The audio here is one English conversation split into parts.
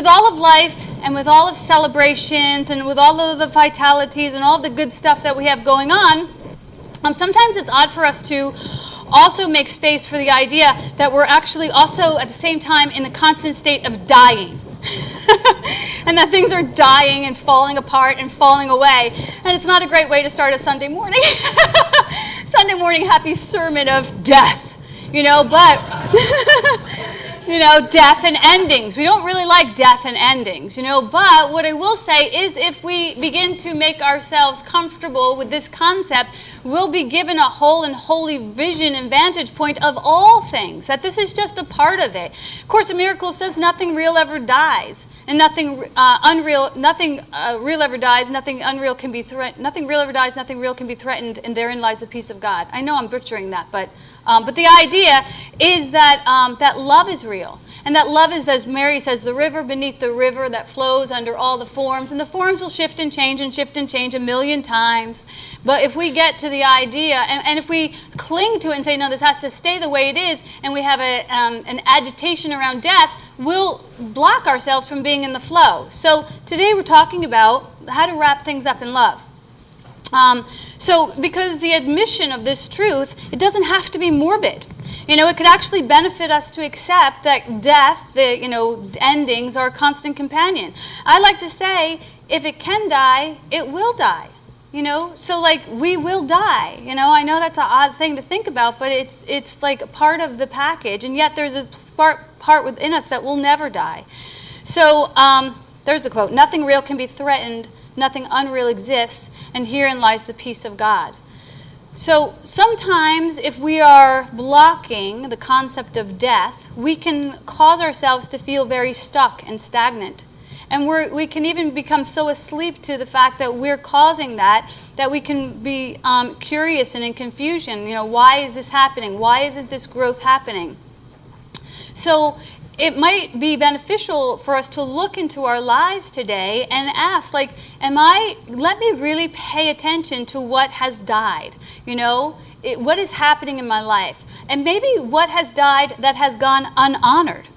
With all of life and with all of celebrations and with all of the vitalities and all the good stuff that we have going on, sometimes it's odd for us to also make space for the idea that we're actually also at the same time in the constant state of dying. And that things are dying and falling apart and falling away. And it's not a great way to start a Sunday morning. Sunday morning happy sermon of death, but death and endings. We don't really like death and endings, but what I will say is if we begin to make ourselves comfortable with this concept, we'll be given a whole and holy vision and vantage point of all things, that this is just a part of it. Course in Miracles says nothing real ever dies, and nothing real ever dies, nothing unreal can be threatened, nothing real ever dies, nothing real can be threatened, and therein lies the peace of God. I know I'm butchering that, but the idea is that that love is real. And that love is, as Mary says, the river beneath the river that flows under all the forms. And the forms will shift and change a million times. But if we get to the idea, and if we cling to it and say, no, this has to stay the way it is, and we have an agitation around death, we'll block ourselves from being in the flow. So today we're talking about how to wrap things up in love. Because the admission of this truth, it doesn't have to be morbid. It could actually benefit us to accept that death, the endings, are a constant companion. I like to say, if it can die, it will die. So we will die. I know that's an odd thing to think about, but it's like a part of the package, and yet there's a part within us that will never die. So there's the quote: "Nothing real can be threatened, nothing unreal exists, and herein lies the peace of God." So sometimes if we are blocking the concept of death, we can cause ourselves to feel very stuck and stagnant. And we can even become so asleep to the fact that we're causing that we can be curious and in confusion. Why is this happening? Why isn't this growth happening? So it might be beneficial for us to look into our lives today and ask, let me really pay attention to what has died, what is happening in my life, and maybe what has died that has gone unhonored.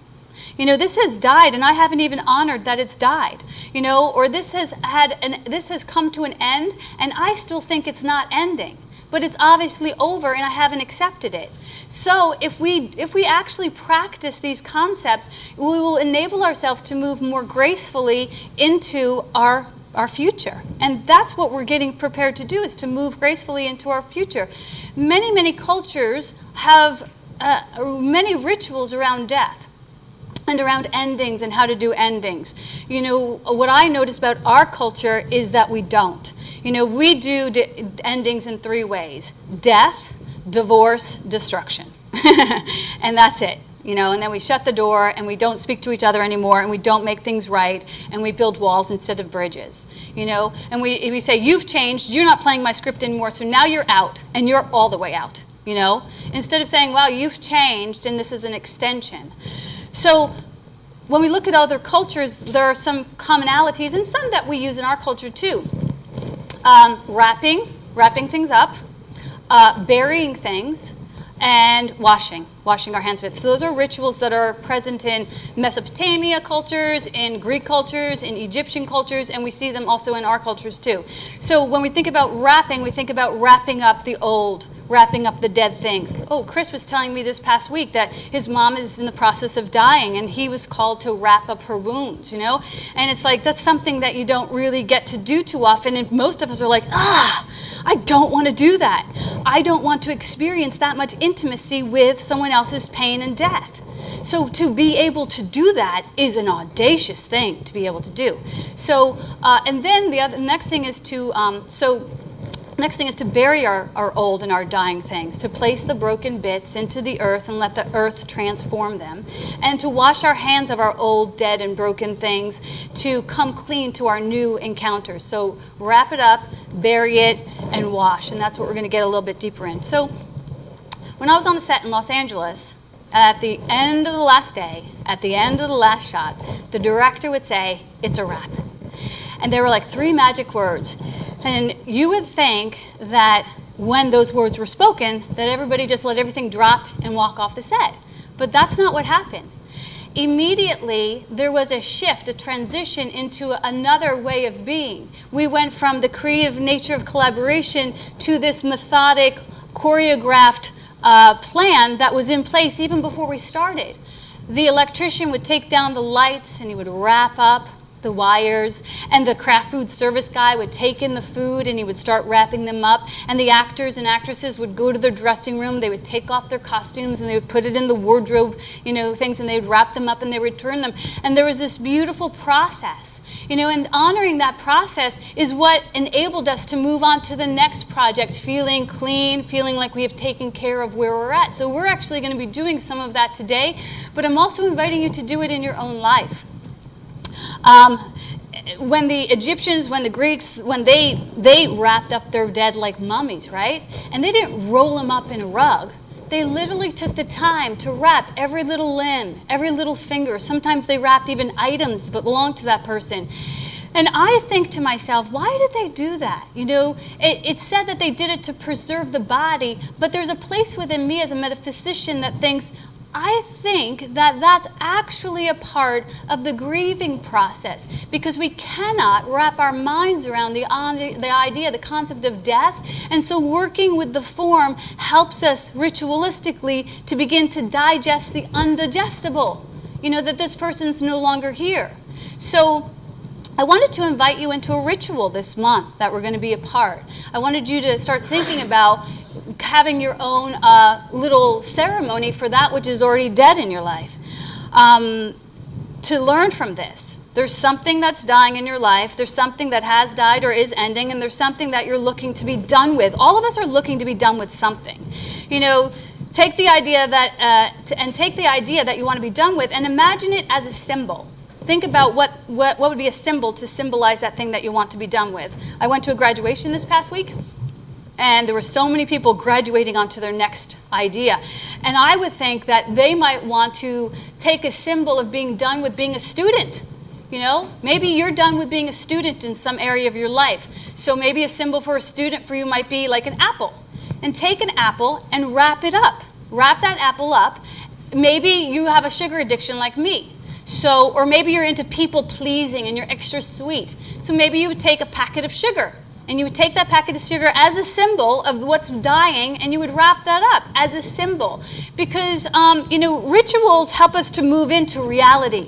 This has died and I haven't even honored that it's died, or this has come to an end and I still think it's not ending. But it's obviously over and I haven't accepted it. So if we actually practice these concepts, we will enable ourselves to move more gracefully into our future. And that's what we're getting prepared to do, is to move gracefully into our future. Many, many cultures have many rituals around death and around endings and how to do endings. What I notice about our culture is that we don't. We do endings in 3 ways: death, divorce, destruction. And that's it. And then we shut the door and we don't speak to each other anymore and we don't make things right and we build walls instead of bridges. And we say, you've changed, you're not playing my script anymore, so now you're out, and you're all the way out. Instead of saying, well, you've changed and this is an extension. So when we look at other cultures, there are some commonalities and some that we use in our culture too. Wrapping things up, burying things, and washing our hands of it. So those are rituals that are present in Mesopotamia cultures, in Greek cultures, in Egyptian cultures, and we see them also in our cultures too. So when we think about wrapping, we think about wrapping up the old, wrapping up the dead things. Oh, Chris was telling me this past week that his mom is in the process of dying and he was called to wrap up her wounds, And it's like, that's something that you don't really get to do too often, and most of us are like, I don't want to do that. I don't want to experience that much intimacy with someone else's pain and death. So to be able to do that is an audacious thing to be able to do. So, and then the next thing is to, next thing is to bury our old and our dying things, to place the broken bits into the earth and let the earth transform them, and to wash our hands of our old, dead, and broken things to come clean to our new encounters. So wrap it up, bury it, and wash, and that's what we're going to get a little bit deeper in. So when I was on the set in Los Angeles, at the end of the last day, at the end of the last shot, the director would say, "It's a wrap." And there were like 3 magic words. And you would think that when those words were spoken, that everybody just let everything drop and walk off the set. But that's not what happened. immediately there was a shift, a transition into another way of being. We went from the creative nature of collaboration to this methodic, choreographed plan that was in place even before we started. The electrician would take down the lights and he would wrap up the wires, and the craft food service guy would take in the food and he would start wrapping them up, and the actors and actresses would go to their dressing room, they would take off their costumes and they would put it in the wardrobe, things, and they would wrap them up and they would return them. And there was this beautiful process, and honoring that process is what enabled us to move on to the next project, feeling clean, feeling like we have taken care of where we're at. So we're actually going to be doing some of that today, but I'm also inviting you to do it in your own life. When the Egyptians, when the Greeks, when they wrapped up their dead like mummies, right? And they didn't roll them up in a rug. They literally took the time to wrap every little limb, every little finger. Sometimes they wrapped even items that belonged to that person. And I think to myself, why did they do that? It's said that they did it to preserve the body, but there's a place within me as a metaphysician that thinks, I think that that's actually a part of the grieving process, because we cannot wrap our minds around the idea, the concept of death. And so working with the form helps us ritualistically to begin to digest the undigestible, that this person's no longer here. So I wanted to invite you into a ritual this month that we're going to be a part. I wanted you to start thinking about having your own little ceremony for that which is already dead in your life. To learn from this. There's something that's dying in your life. There's something that has died or is ending, and there's something that you're looking to be done with. All of us are looking to be done with something. Take the idea that you want to be done with, and imagine it as a symbol. Think about what would be a symbol to symbolize that thing that you want to be done with. I went to a graduation this past week, and there were so many people graduating onto their next idea. And I would think that they might want to take a symbol of being done with being a student. Maybe you're done with being a student in some area of your life. So maybe a symbol for a student for you might be like an apple. And take an apple and wrap it up. Wrap that apple up. Maybe you have a sugar addiction like me. Or maybe you're into people pleasing and you're extra sweet. So maybe you would take a packet of sugar, and you would take that packet of sugar as a symbol of what's dying, and you would wrap that up as a symbol. Because, rituals help us to move into reality.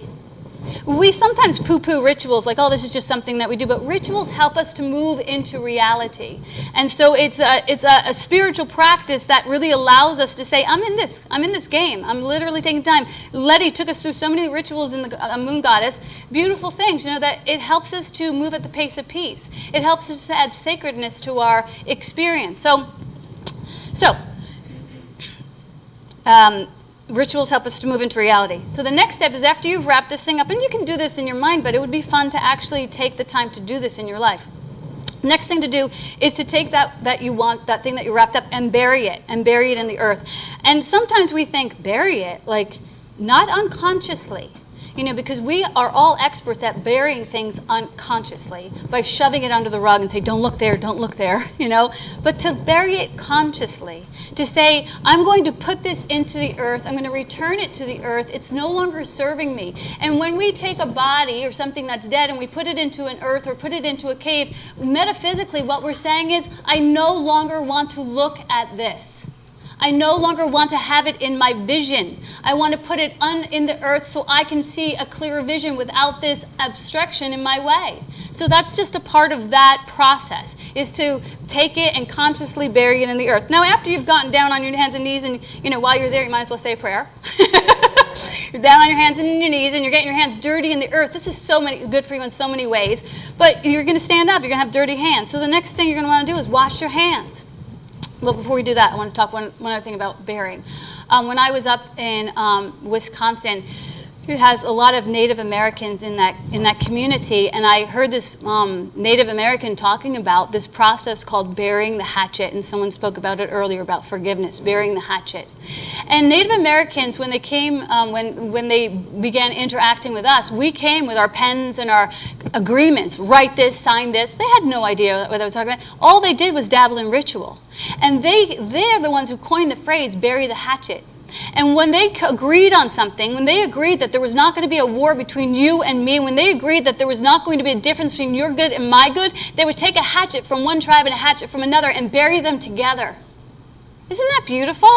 We sometimes poo-poo rituals, like, oh, this is just something that we do, but rituals help us to move into reality. And so it's a spiritual practice that really allows us to say, I'm in this game. I'm literally taking time. Letty took us through so many rituals in the Moon Goddess, beautiful things, that it helps us to move at the pace of peace. It helps us to add sacredness to our experience. Rituals help us to move into reality. So the next step is, after you've wrapped this thing up, and you can do this in your mind, but it would be fun to actually take the time to do this in your life. The next thing to do is to take that thing that you wrapped up, and bury it in the earth. And sometimes we think bury it, like not unconsciously. Because we are all experts at burying things unconsciously by shoving it under the rug and say, don't look there, But to bury it consciously, to say, I'm going to put this into the earth, I'm going to return it to the earth, it's no longer serving me. And when we take a body or something that's dead and we put it into an earth or put it into a cave, metaphysically what we're saying is, I no longer want to look at this. I no longer want to have it in my vision. I want to put it in the earth so I can see a clearer vision without this abstraction in my way. So that's just a part of that process, is to take it and consciously bury it in the earth. Now, after you've gotten down on your hands and knees, and while you're there, you might as well say a prayer. You're down on your hands and your knees, and you're getting your hands dirty in the earth. This is good for you in so many ways. But you're going to stand up. You're going to have dirty hands. So the next thing you're going to want to do is wash your hands. Well, before we do that, I want to talk one other thing about burying. When I was up in Wisconsin, it has a lot of Native Americans in that community, and I heard this Native American talking about this process called burying the hatchet, and someone spoke about it earlier about forgiveness, burying the hatchet. And Native Americans, when they came, when they began interacting with us, we came with our pens and our agreements, write this, sign this. They had no idea what I was talking about. All they did was dabble in ritual. And they're the ones who coined the phrase, bury the hatchet. And when they agreed on something, when they agreed that there was not going to be a war between you and me, when they agreed that there was not going to be a difference between your good and my good, they would take a hatchet from one tribe and a hatchet from another and bury them together. Isn't that beautiful?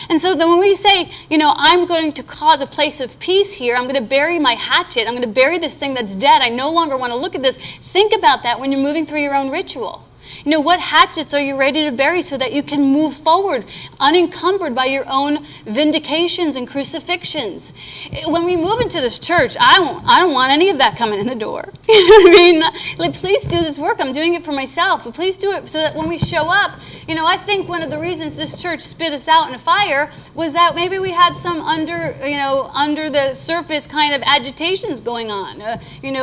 And so then when we say, I'm going to cause a place of peace here, I'm going to bury my hatchet, I'm going to bury this thing that's dead, I no longer want to look at this. Think about that when you're moving through your own ritual. What hatchets are you ready to bury so that you can move forward unencumbered by your own vindications and crucifixions? When we move into this church, I don't want any of that coming in the door. You know what I mean? Like, please do this work. I'm doing it for myself, but please do it so that when we show up, I think one of the reasons this church spit us out in a fire was that maybe we had some under the surface kind of agitations going on,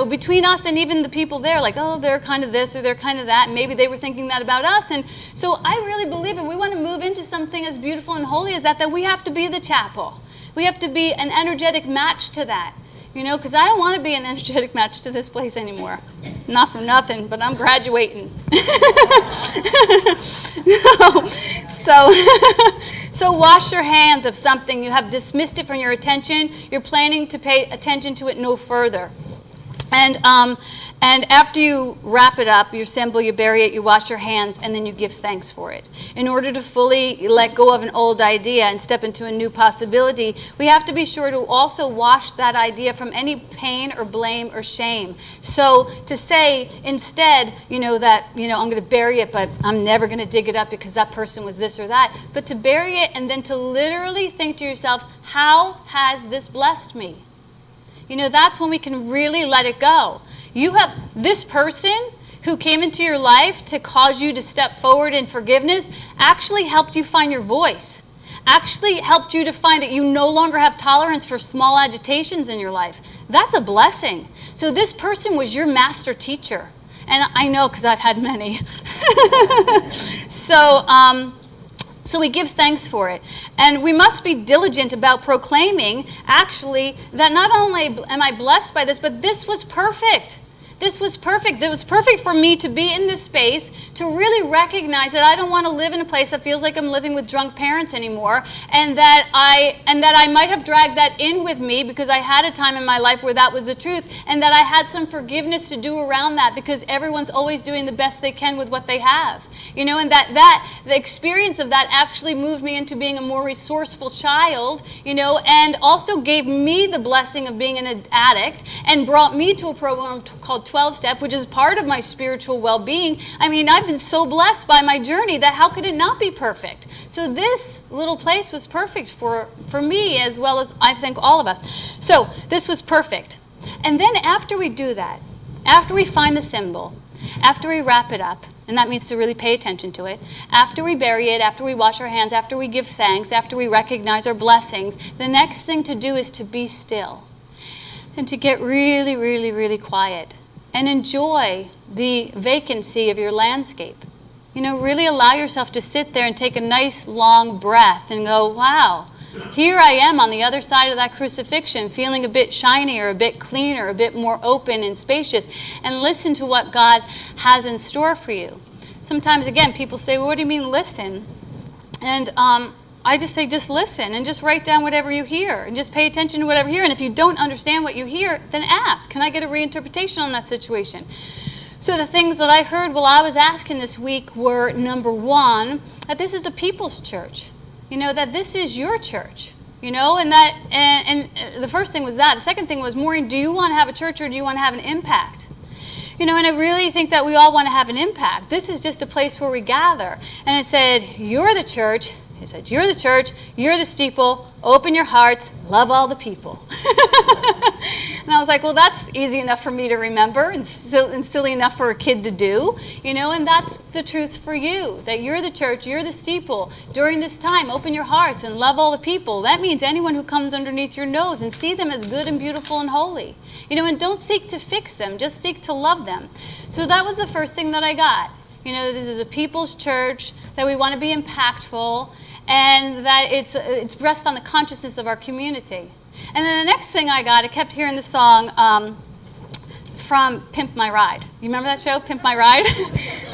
between us and even the people there, like, oh, they're kind of this or they're kind of that, and maybe they were thinking that about us. And so I really believe if we want to move into something as beautiful and holy as that we have to be the chapel. We have to be an energetic match to that. Because I don't want to be an energetic match to this place anymore. Not for nothing, but I'm graduating. So wash your hands of something. You have dismissed it from your attention. You're planning to pay attention to it no further. And after you wrap it up, you assemble, you bury it, you wash your hands, and then you give thanks for it. In order to fully let go of an old idea and step into a new possibility, we have to be sure to also wash that idea from any pain or blame or shame. So to say instead, that, I'm going to bury it, but I'm never going to dig it up because that person was this or that. But to bury it and then to literally think to yourself, how has this blessed me? That's when we can really let it go. You have this person who came into your life to cause you to step forward in forgiveness actually helped you find your voice, actually helped you to find that you no longer have tolerance for small agitations in your life. That's a blessing. So this person was your master teacher. And I know because I've had many. So we give thanks for it. And we must be diligent about proclaiming, actually, that not only am I blessed by this, but this was perfect. This was perfect. It was perfect for me to be in this space, to really recognize that I don't want to live in a place that feels like I'm living with drunk parents anymore, and that I might have dragged that in with me because I had a time in my life where that was the truth, and that I had some forgiveness to do around that because everyone's always doing the best they can with what they have. And that the experience of that actually moved me into being a more resourceful child, and also gave me the blessing of being an addict and brought me to a program called 12-Step, which is part of my spiritual well-being. I mean, I've been so blessed by my journey that how could it not be perfect? So this little place was perfect for me as well as I think all of us. So this was perfect. And then after we do that, after we find the symbol, after we wrap it up, and that means to really pay attention to it, after we bury it, after we wash our hands, after we give thanks, after we recognize our blessings, the next thing to do is to be still and to get really, really, really quiet and enjoy the vacancy of your landscape. Really allow yourself to sit there and take a nice long breath and go, wow, here I am on the other side of that crucifixion, feeling a bit shinier, a bit cleaner, a bit more open and spacious, and listen to what God has in store for you. Sometimes, again, people say, well, what do you mean listen? And I just say, just listen and just write down whatever you hear and just pay attention to whatever you hear. And if you don't understand what you hear, then ask, can I get a reinterpretation on that situation? So the things that I heard while I was asking this week were, number one, that this is a people's church. That this is your church. And the first thing was that. The second thing was, Maureen, do you want to have a church or do you want to have an impact? And I really think that we all want to have an impact. This is just a place where we gather. And it said, you're the church. He said, you're the church, you're the steeple, open your hearts, love all the people. And I was like, well, that's easy enough for me to remember and silly enough for a kid to do, and that's the truth for you, that you're the church, you're the steeple. During this time, open your hearts and love all the people. That means anyone who comes underneath your nose, and see them as good and beautiful and holy. And don't seek to fix them, just seek to love them. So that was the first thing that I got. This is a people's church, that we want to be impactful, and that it's rests on the consciousness of our community. And then the next thing I got, I kept hearing the song from Pimp My Ride. You remember that show, Pimp My Ride?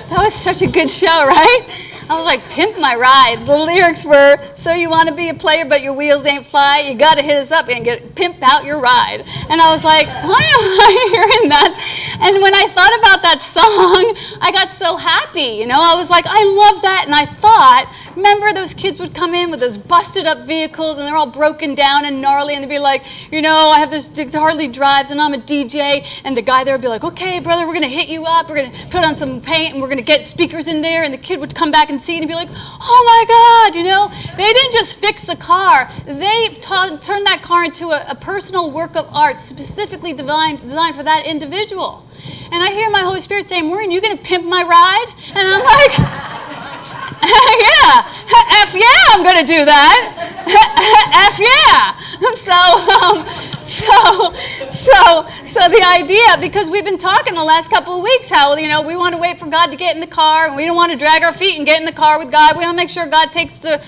That was such a good show, right? I was like, pimp my ride. The lyrics were, so you want to be a player but your wheels ain't fly, you got to hit us up and pimp out your ride. And I was like, why am I hearing that? And when I thought about that song, I got so happy. I was like, I love that. And I thought, remember those kids would come in with those busted up vehicles and they're all broken down and gnarly and they'd be like, I have this Harley drives and I'm a DJ. And the guy there would be like, okay, brother, we're going to hit you up. We're going to put on some paint and we're going to get speakers in there. And the kid would come back and see it and be like, oh my God, They didn't just fix the car. They turned that car into a personal work of art specifically designed for that individual. And I hear my Holy Spirit saying, Maureen, you going to pimp my ride? And I'm like, yeah, F yeah, I'm going to do that. F yeah. So the idea, because we've been talking the last couple of weeks how, we want to wait for God to get in the car and we don't want to drag our feet and get in the car with God. We want to make sure God takes the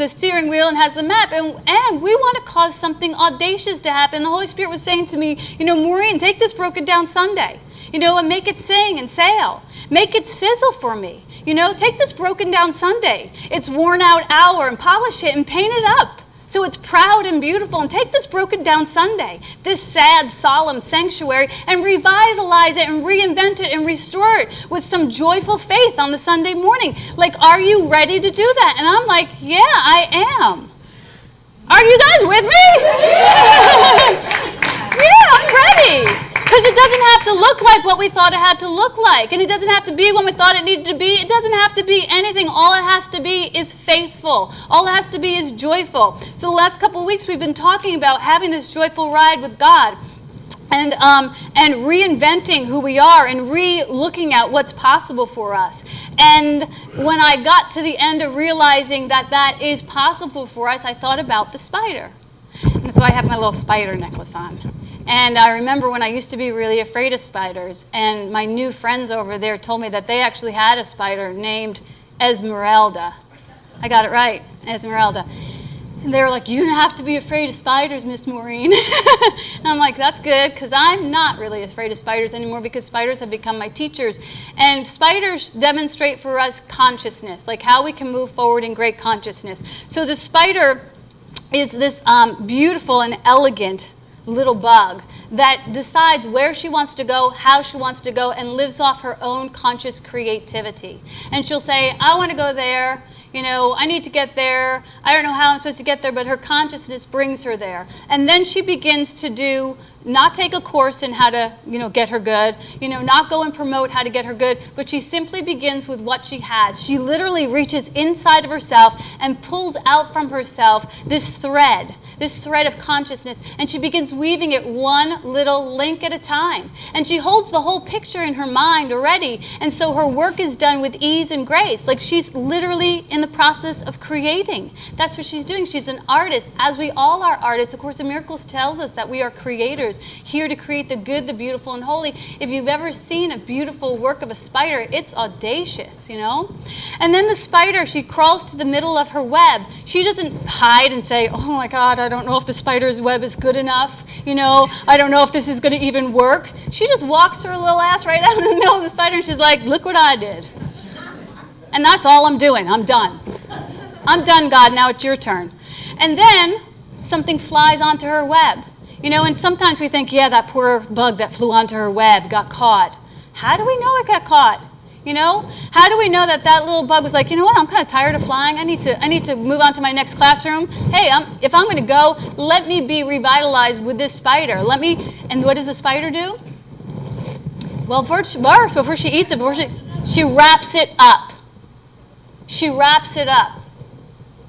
steering wheel and has the map. And we want to cause something audacious to happen. The Holy Spirit was saying to me, Maureen, take this broken down Sunday, and make it sing and sail. Make it sizzle for me. Take this broken down Sunday, its worn out hour, and polish it and paint it up so it's proud and beautiful. And take this broken down Sunday, this sad, solemn sanctuary, and revitalize it and reinvent it and restore it with some joyful faith on the Sunday morning. Like, are you ready to do that? And I'm like, yeah, I am. Are you guys with me? Yeah, I'm ready. Because it doesn't have to look like what we thought it had to look like. And it doesn't have to be when we thought it needed to be. It doesn't have to be anything. All it has to be is faithful. All it has to be is joyful. So the last couple of weeks we've been talking about having this joyful ride with God. And reinventing who we are and re-looking at what's possible for us. And when I got to the end of realizing that is possible for us, I thought about the spider. And so I have my little spider necklace on. And I remember when I used to be really afraid of spiders, and my new friends over there told me that they actually had a spider named Esmeralda. I got it right, Esmeralda. And they were like, you don't have to be afraid of spiders, Miss Maureen. And I'm like, that's good, because I'm not really afraid of spiders anymore, because spiders have become my teachers. And spiders demonstrate for us consciousness, like how we can move forward in great consciousness. So the spider is this beautiful and elegant little bug that decides where she wants to go, how she wants to go, and lives off her own conscious creativity. And she'll say, I want to go there, I need to get there, I don't know how I'm supposed to get there, but her consciousness brings her there. And then she begins to not take a course in how to, get her good, not go and promote how to get her good, but she simply begins with what she has. She literally reaches inside of herself and pulls out from herself this thread of consciousness, and she begins weaving it one little link at a time. And she holds the whole picture in her mind already, and so her work is done with ease and grace. Like, she's literally in the process of creating. That's what she's doing. She's an artist, as we all are artists. Of course, in Miracles tells us that we are creators, here to create the good, the beautiful, and holy. If you've ever seen a beautiful work of a spider, it's audacious, And then the spider, she crawls to the middle of her web. She doesn't hide and say, oh my God, I don't know if the spider's web is good enough. I don't know if this is going to even work. She just walks her little ass right out in the middle of the spider and she's like, look what I did. And that's all I'm doing. I'm done. I'm done, God. Now it's your turn. And then something flies onto her web. And sometimes we think, yeah, that poor bug that flew onto her web got caught. How do we know it got caught? How do we know that little bug was like, what, I'm kind of tired of flying. I need to move on to my next classroom. Hey, if I'm going to go, let me be revitalized with this spider. And what does the spider do? Well, first, before she eats it, she wraps it up. She wraps it up.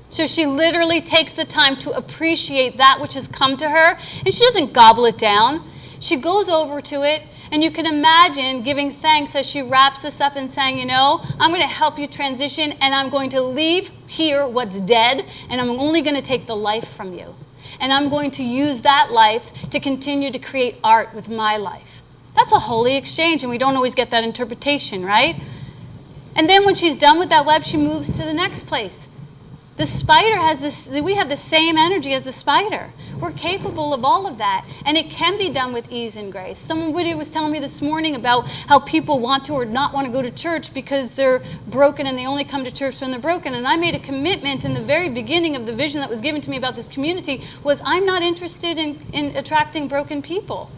So she literally takes the time to appreciate that which has come to her, and she doesn't gobble it down. She goes over to it, and you can imagine giving thanks as she wraps this up and saying, I'm going to help you transition, and I'm going to leave here what's dead, and I'm only going to take the life from you. And I'm going to use that life to continue to create art with my life. That's a holy exchange, and we don't always get that interpretation, right? And then when she's done with that web, she moves to the next place. The spider has this, we have the same energy as the spider. We're capable of all of that, and it can be done with ease and grace. Somebody was telling me this morning about how people want to or not want to go to church because they're broken and they only come to church when they're broken. And I made a commitment in the very beginning of the vision that was given to me about this community was I'm not interested in attracting broken people.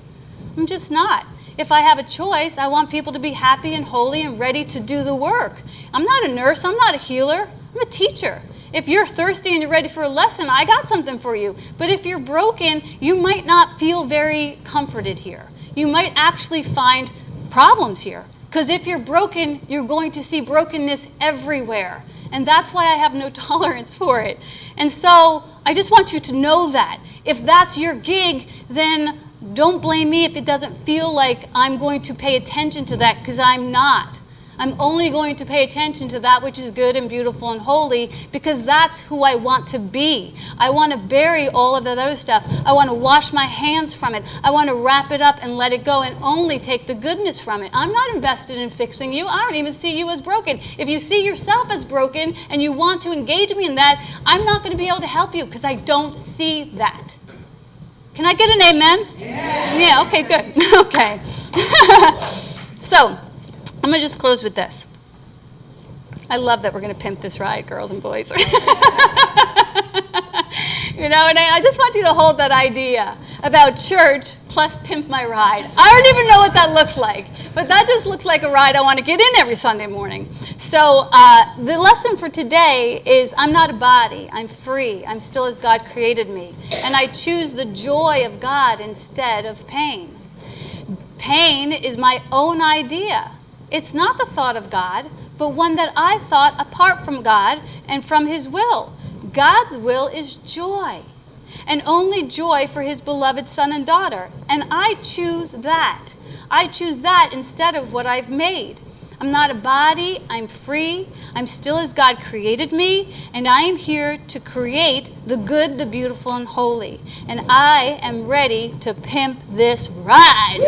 I'm just not. If I have a choice, I want people to be happy and holy and ready to do the work. I'm not a nurse. I'm not a healer. I'm a teacher. If you're thirsty and you're ready for a lesson, I got something for you. But if you're broken, you might not feel very comforted here. You might actually find problems here. Because if you're broken, you're going to see brokenness everywhere. And that's why I have no tolerance for it. And so I just want you to know that. If that's your gig, then don't blame me if it doesn't feel like I'm going to pay attention to that, because I'm not. I'm only going to pay attention to that which is good and beautiful and holy, because that's who I want to be. I want to bury all of that other stuff. I want to wash my hands from it. I want to wrap it up and let it go and only take the goodness from it. I'm not invested in fixing you. I don't even see you as broken. If you see yourself as broken and you want to engage me in that, I'm not going to be able to help you because I don't see that. Can I get an amen? Yeah, okay, good. Okay. So, I'm going to just close with this. I love that we're going to pimp this ride, girls and boys. And I just want you to hold that idea about church plus pimp my ride. I don't even know what that looks like, but that just looks like a ride I want to get in every Sunday morning. So the lesson for today is I'm not a body. I'm free. I'm still as God created me. And I choose the joy of God instead of pain. Pain is my own idea. It's not the thought of God, but one that I thought apart from God and from His will. God's will is joy, and only joy for His beloved son and daughter. And I choose that. I choose that instead of what I've made. I'm not a body. I'm free. I'm still as God created me, and I am here to create the good, the beautiful, and holy. And I am ready to pimp this ride.